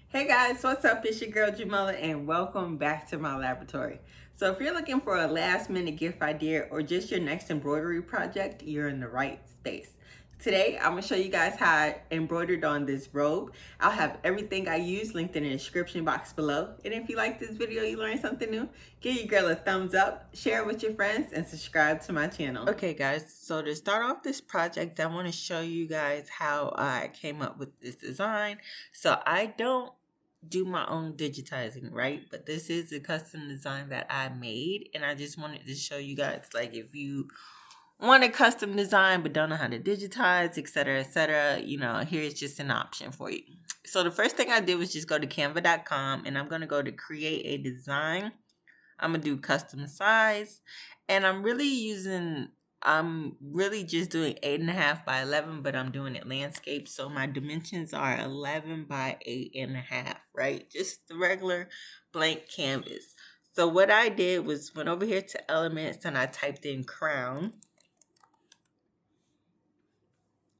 Hey guys, what's up? It's your girl Jamila and welcome back to my laboratory. So if you're looking for a last minute gift idea or just your next embroidery project, you're in the right space. Today, I'm gonna show you guys how I embroidered on this robe. I'll have everything I use linked in the description box below. And if you like this video, you learned something new, give your girl a thumbs up, share it with your friends, and subscribe to my channel. Okay guys, so to start off this project, I wanna show you guys how I came up with this design. So I don't do my own digitizing, right? But this is a custom design that I made, and I just wanted to show you guys, like, if you want a custom design but don't know how to digitize, etc., you know, here's just an option for you. So the first thing I did was just go to canva.com, and I'm going to go to create a design. I'm going to do custom size, and I'm really just doing 8.5 by 11, but I'm doing it landscape. So my dimensions are 11 by 8.5, right? Just the regular blank canvas. So what I did was went over here to elements and I typed in crown.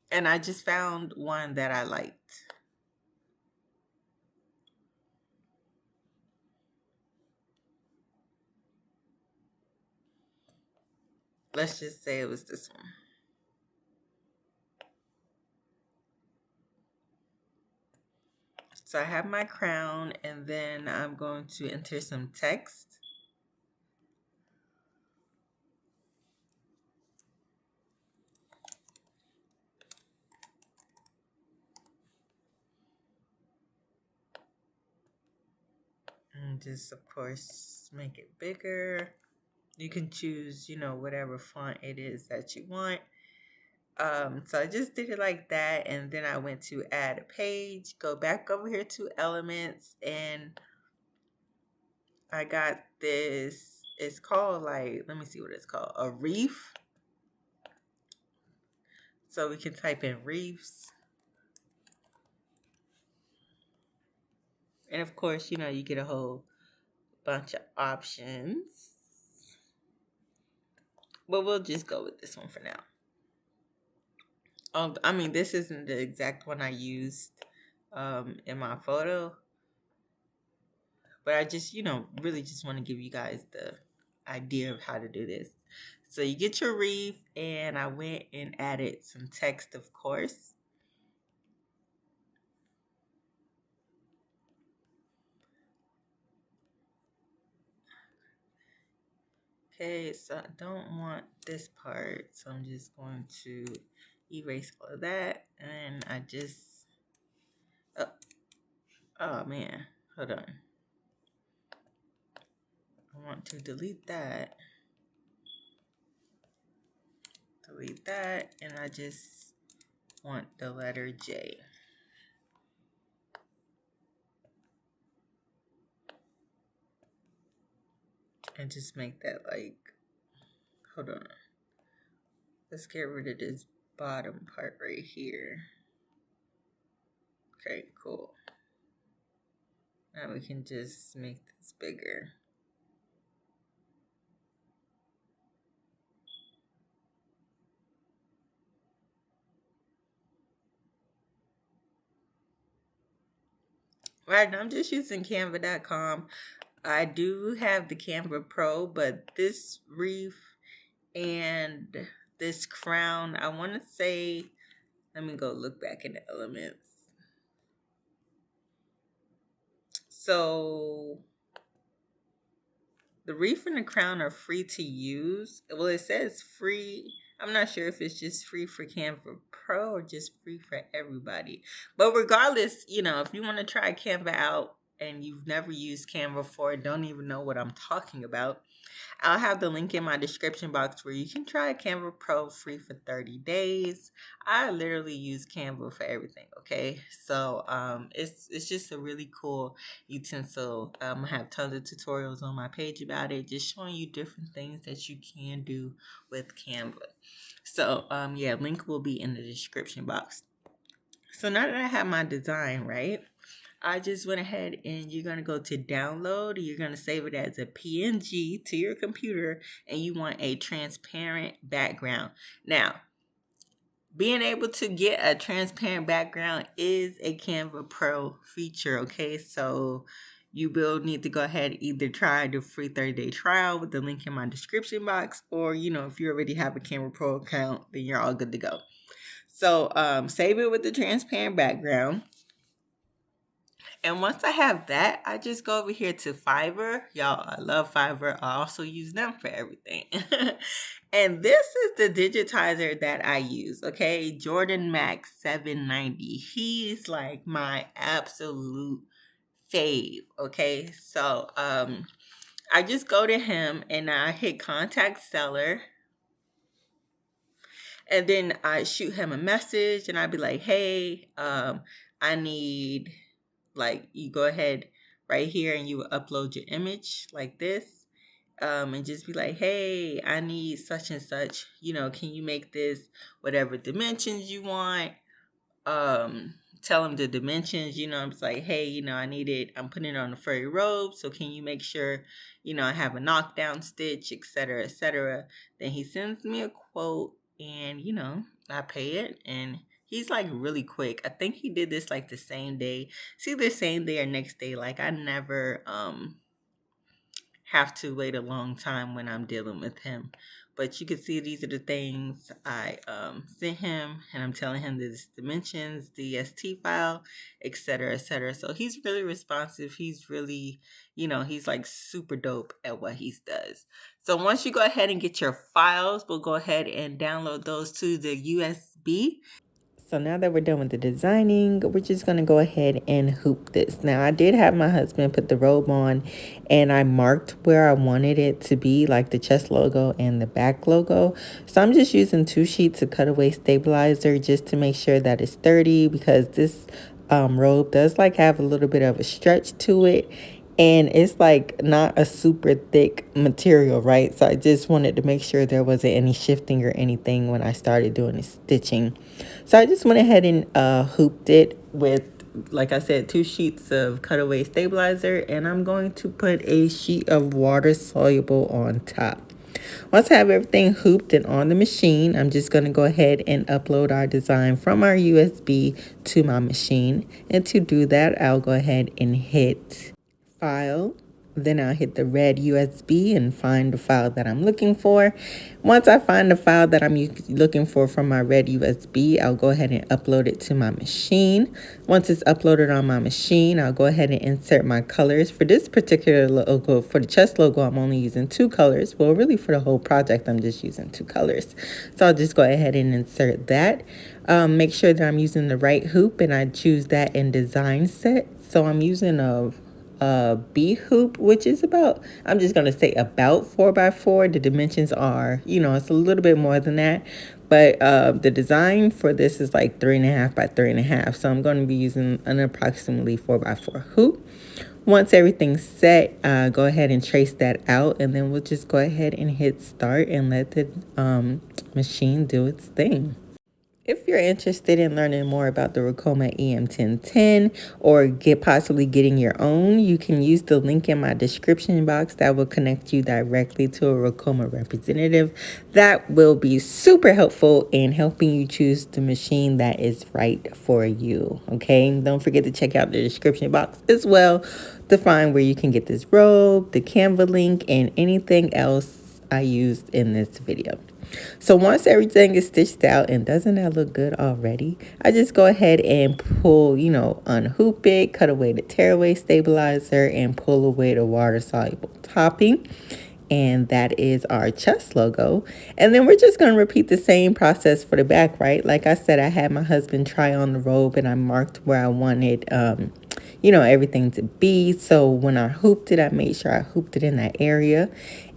And I just found one that I liked. Let's just say it was this one. So I have my crown, and then I'm going to enter some text. And just, of course, make it bigger. You can choose, you know, whatever font it is that you want. So I just did it like that, and then I went to add a page, go back over here to elements, and I got this. It's called, like, let me see what it's called, a reef. So we can type in reefs. And of course, you know, you get a whole bunch of options. But we'll just go with this one for now. I mean, this isn't the exact one I used in my photo. But I just, you know, really just want to give you guys the idea of how to do this. So you get your reef, and I went and added some text, of course. Okay, so I don't want this part, so I'm just going to erase all of that, and I just, oh man, hold on. I want to delete that, and I just want the letter J. And just make that, like, hold on. Let's get rid of this bottom part right here. Okay, cool. Now we can just make this bigger. Right now I'm just using canva.com. I do have the Canva Pro, but this reef and this crown, I want to say, let me go look back in the elements. So the reef and the crown are free to use. Well, it says free. I'm not sure if it's just free for Canva Pro or just free for everybody. But regardless, you know, if you want to try Canva out and you've never used Canva before, don't even know what I'm talking about, I'll have the link in my description box where you can try Canva Pro free for 30 days. I literally use Canva for everything, okay? So it's just a really cool utensil. I have tons of tutorials on my page about it, just showing you different things that you can do with Canva. So yeah, link will be in the description box. So now that I have my design, right, I just went ahead and you're going to go to download. You're going to save it as a PNG to your computer, and you want a transparent background. Now, Being able to get a transparent background is a Canva Pro feature, okay? So you will need to go ahead and either try the free 30-day trial with the link in my description box, or, if you already have a Canva Pro account, then you're all good to go. So save it with the transparent background. And once I have that, I just go over here to Fiverr. Y'all, I love Fiverr. I also use them for everything. And this is the digitizer that I use, okay? Jordan Max 790. He's like my absolute fave, okay? So I just go to him and I hit contact seller. And then I shoot him a message and I'd be like, hey, I need, like, you go ahead right here and you upload your image like this. And just be like, hey, I need such and such, can you make this whatever dimensions you want? Tell them the dimensions, I'm just like, hey, I need it, I'm putting it on a furry robe, so can you make sure, I have a knockdown stitch, etc., etc. Then he sends me a quote, and, I pay it, and he's like really quick. I think he did this like the same day. It's either same day or next day. Like, I never, have to wait a long time when I'm dealing with him. But you can see these are the things I sent him, and I'm telling him the dimensions, DST file, etc., etc. So he's really responsive. He's really, he's like super dope at what he does. So once you go ahead and get your files, we'll go ahead and download those to the USB. So now that we're done with the designing, we're just going to go ahead and hoop this. Now, I did have my husband put the robe on, and I marked where I wanted it to be, like the chest logo and the back logo. So I'm just using 2 sheets of cutaway stabilizer just to make sure that it's sturdy, because this robe does like have a little bit of a stretch to it. And it's like not a super thick material, right? So I just wanted to make sure there wasn't any shifting or anything when I started doing the stitching. So I just went ahead and hooped it with, like I said, 2 sheets of cutaway stabilizer. And I'm going to put a sheet of water soluble on top. Once I have everything hooped and on the machine, I'm just going to go ahead and upload our design from our USB to my machine. And to do that, I'll go ahead and hit File, then I'll hit the red USB and find the file that I'm looking for. Once I find the file that I'm looking for from my red USB, I'll go ahead and upload it to my machine. Once it's uploaded on my machine, I'll go ahead and insert my colors. For this particular logo, for the chest logo, I'm only using 2 colors. Well, really for the whole project, I'm just using 2 colors. So I'll just go ahead and insert that. Make sure that I'm using the right hoop, and I choose that in design set. So I'm using a B hoop, which is about, I'm just going to say about 4x4. The dimensions are, it's a little bit more than that, but the design for this is like 3.5 by 3.5. So I'm going to be using an approximately 4x4 hoop. Once everything's set, go ahead and trace that out, and then we'll just go ahead and hit start and let the machine do its thing. If you're interested in learning more about the Ricoma Em1010 or possibly getting your own, you can use the link in my description box that will connect you directly to a Ricoma representative. That will be super helpful in helping you choose the machine that is right for you. Okay, don't forget to check out the description box as well to find where you can get this robe, the Canva link, and anything else I used in this video. So once everything is stitched out, and doesn't that look good already, I just go ahead and pull, unhoop it, cut away the tearaway stabilizer, and pull away the water soluble topping. And that is our chest logo. And then we're just going to repeat the same process for the back, right? Like I said, I had my husband try on the robe, and I marked where I wanted everything to be. So when I hooped it, I made sure I hooped it in that area.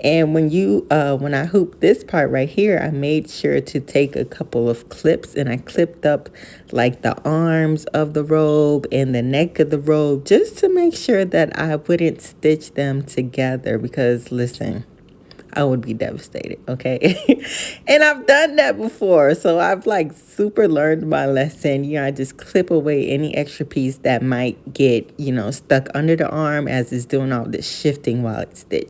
And when I hooped this part right here, I made sure to take a couple of clips, and I clipped up like the arms of the robe and the neck of the robe, just to make sure that I wouldn't stitch them together, because listen, I would be devastated, okay? And I've done that before, so I've like super learned my lesson. I just clip away any extra piece that might get, stuck under the arm as it's doing all this shifting while it's stitched.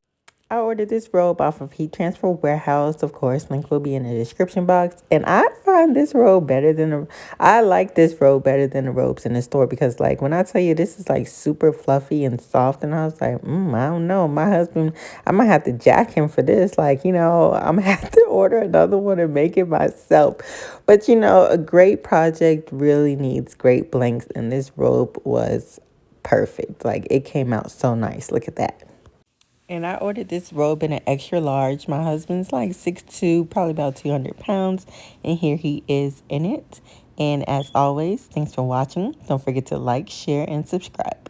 I ordered this robe off of Heat Transfer Warehouse. Of course, link will be in the description box. And I find this robe better than I like this robe better than the robes in the store, because like when I tell you this is like super fluffy and soft, and I was like, I don't know. My husband, I might have to jack him for this. Like, I'm gonna have to order another one and make it myself. But a great project really needs great blanks, and this robe was perfect. Like, it came out so nice. Look at that. And I ordered this robe in an extra large. My husband's like 6'2", probably about 200 pounds. And here he is in it. And as always, thanks for watching. Don't forget to like, share, and subscribe.